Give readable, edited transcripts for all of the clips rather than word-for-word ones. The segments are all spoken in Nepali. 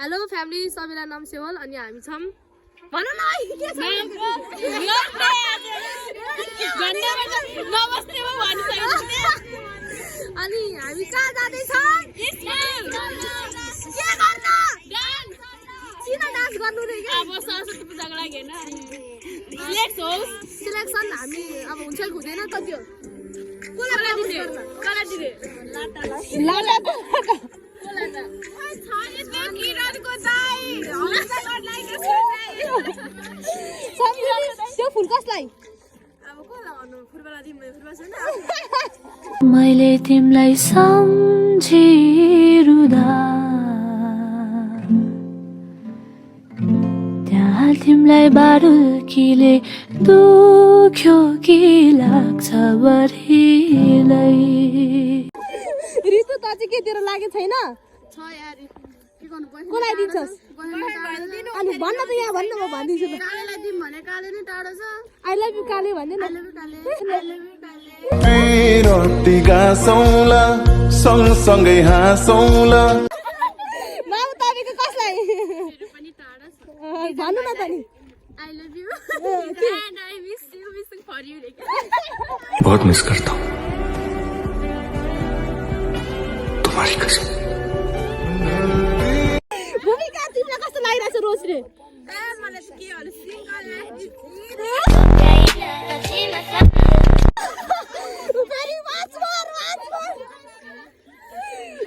हेलो फ्यामिली सबैलाई नमस्ते होल अनि हामी छौं भन न के छ नमस्ते हो भनिसक्यो अनि हामी कहाँ जाँदै छौं स्कुल के गर्न डान्स किन डान्स गर्नु रे के अब सरस्वती पूजाको लागि हैन सिलेक्सन हामी अब हुन्छ कि हुँदैन कति हो कोला दिने लाटा त्यो फुल कसलाई मैले तिमीलाई सम्झिरुदा त्यहाँ तिमीलाई बारुकीले दुख्यो कि लाग्छ बढीलाई रितु त चाहिँ केतिर लागेको छैन छ यार के गर्नु पर्छ कोलाई दिन्छस् अनि भन्न त यहाँ भन्न म भन्दिछु त कालेलाई दिम भने काले नै टाढो छ आई लभ यु काले भन्ने न आई लभ यु काले रोटी गासौला सँगसँगै हाँसौला माउ तपाईको कसलाई पनि टाढो छ भन्नु न त नि I love you and I miss you missing for you बहुत मिस करता हूँ तुम्हारी कसम भूमिका तिमीलाई कस्तो लागिरहेछ रोजले मलाई के हो single very much more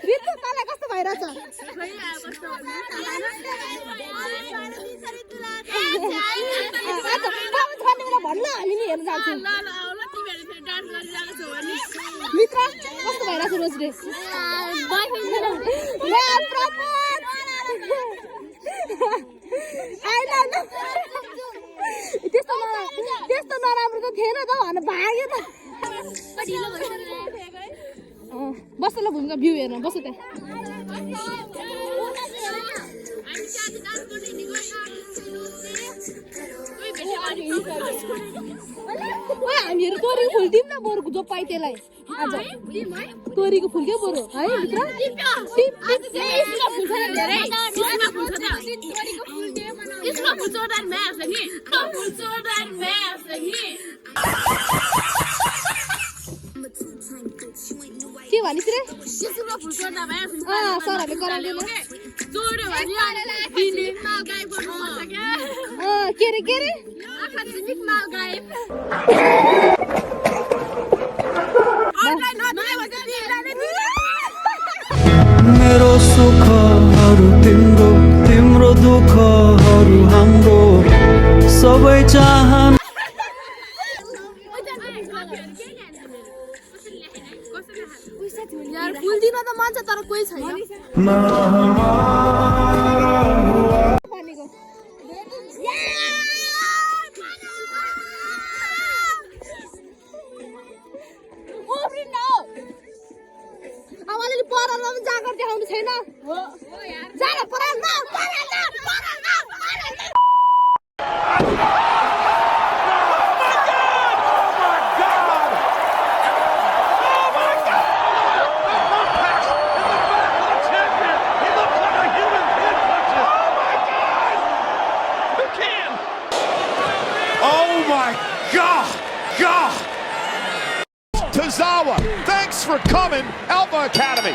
Ritu तँलाई कस्तो भइरहेछ भन्न हामी नि हेर्न जान्छौँ मित्र कस्तो भइरहेछ रोजले त्यस्तो नराम्रो त थिएन त भन भाग्यो त बस ल भूमिका भ्यू हेर्न बस त्यहाँ हामीहरू तोरीको फुल दिउँ न बोरुको जो पाइ त्यसलाई आज तोरीको फुल के बोरो है मित्र के भनिस् रे सरहरूले कराउँदैन के रे मेरो सुखहरू तिम्रो तिम्रो दुःखहरू हाम्रो सबै चाहना यार फुल दिन त मन छ तर कोही छैन अब अलिअलि पढाएर पनि जागर देखाउनु छैन जान पढाउनु Tozawa, thanks for coming, Alpha Academy.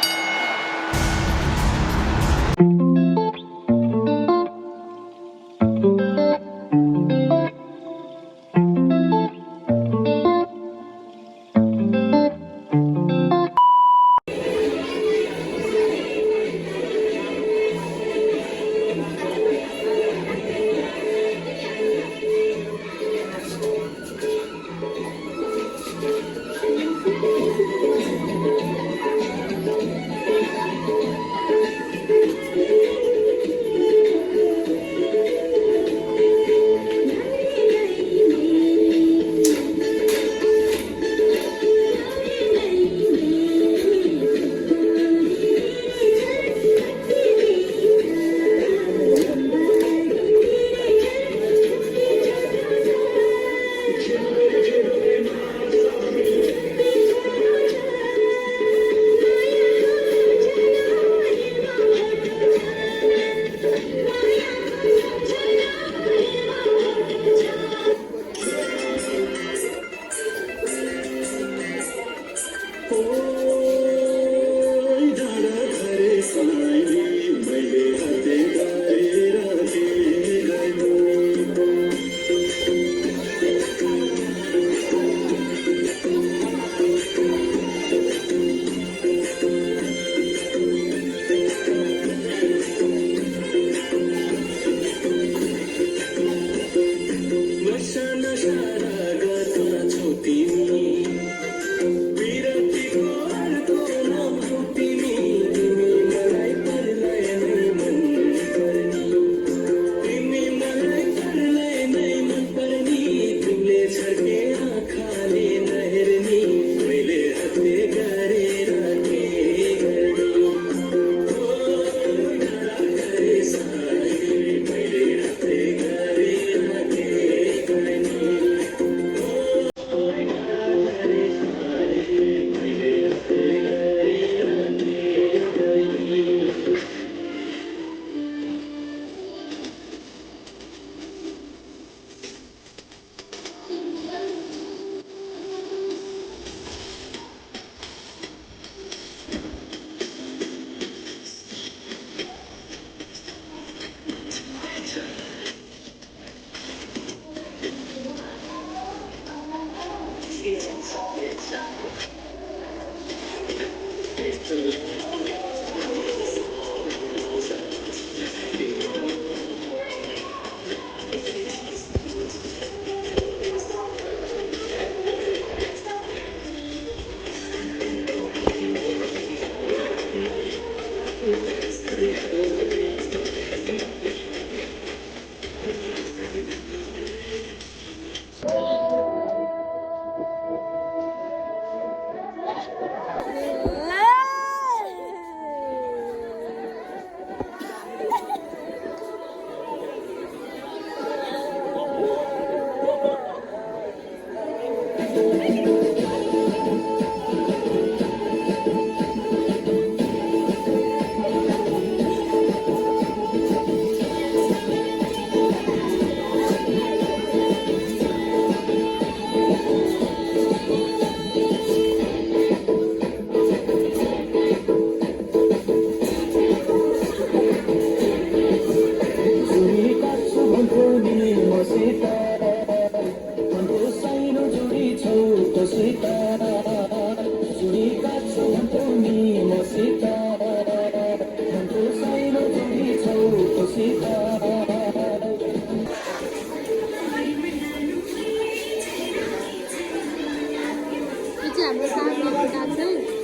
हाम्रो साथीहरुको डान्स है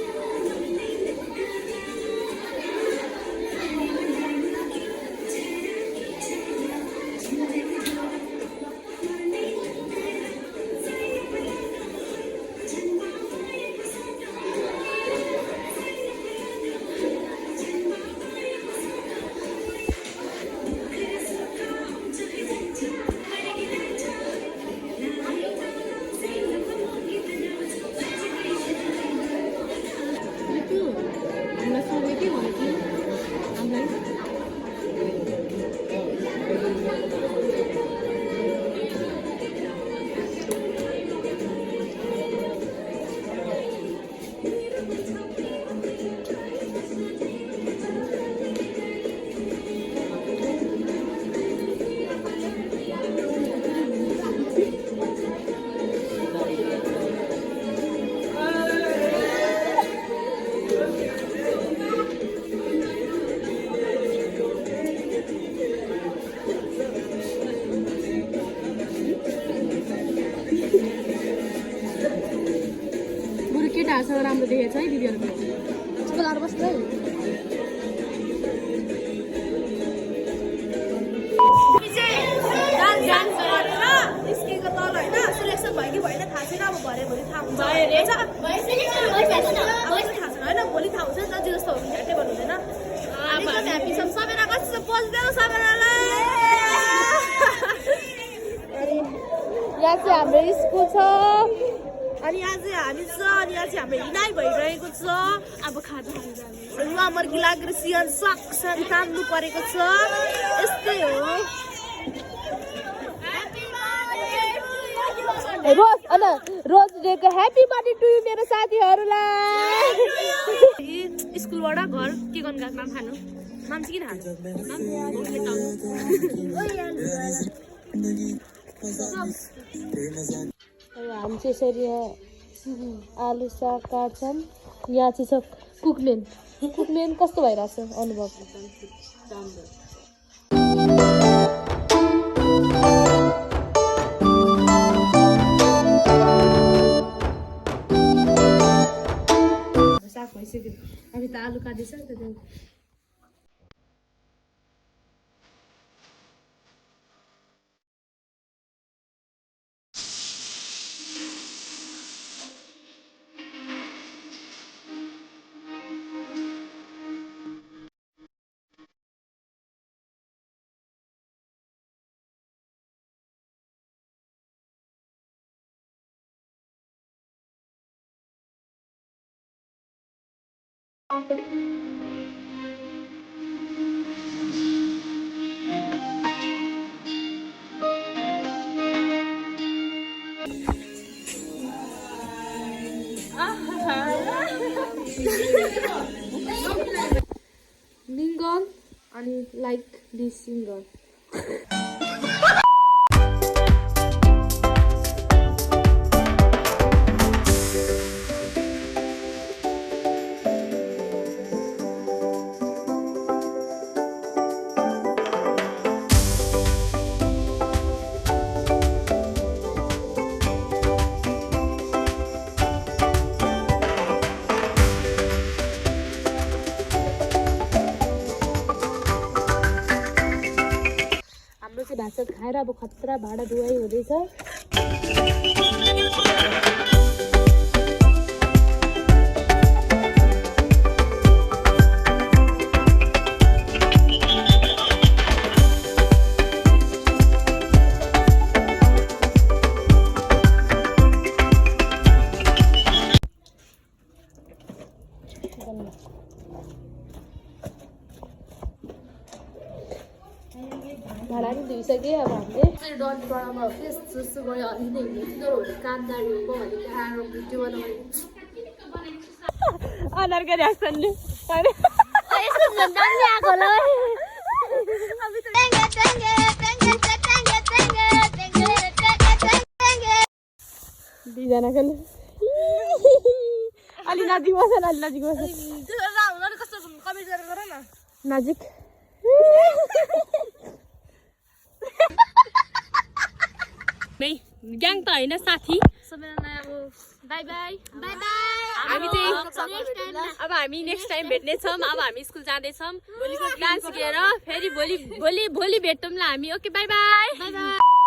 केटाहरूसँग राम्रो देखेको छ है दिदीहरूको बोलाएर बस्नु है निस्केको तल होइन सिलेक्सन भयो कि भएन थाहा छैन अब भरे भोलि थाहा हुन्छ थाहा छैन होइन भोलि थाहा हुन्छ नि त जे जस्तो हो झ्याट्टै भन्नु हुँदैन एकदम ह्याप्पी छौँ सबैजना कस्तो पस्दैन सबैजनालाई यहाँ चाहिँ हाम्रो स्कुल छ अनि यहाँ चाहिँ हामी छ अनि यहाँ चाहिँ हाम्रो हिँडाइ भइरहेको छ अब खाजा खान्छ मर्की लागेर सियन सक्छन् तान्नु परेको छ यस्तै हो रोज अन रोज डेको ह्याप्पी बर्थडे टु यु मेरो साथीहरूलाई स्कुलबाट घर के गर्नु गएको माम खानु माम चाहिँ किन हामी चाहिँ यसरी आलु साग काट्छन् यहाँ चाहिँ छ कुकमेन कुकमेन कस्तो भइरहेछ अनुभव साग भइसक्यो हामी त आलु काट्दैछ नि त Lingon and like this singer. भात खाएर अब खतरा भाडा धुवाई हुँदैछ भाडा पनि धुइसक्यो अब हामीले डन्डीबाट फेस जस्तो गयो अलि नै हिँड्यो कामदारीको भनेको आएर भिडियो बनाउने अनर्गरी आसनले अरे यसो झन्डाले आको ल दुईजनाको अलि नजिक बस न अलि नजिक बस कस्तो कमेन्ट गरेर गर न नजिक ग्याङ त होइन साथी सबैजनालाई अब बाई बाई हामी चाहिँ अब हामी नेक्स्ट टाइम भेट्नेछौँ अब हामी स्कुल जाँदैछौँ डान्स सिकेर फेरि भोलि भेटौँ ल हामी ओके बाई बाई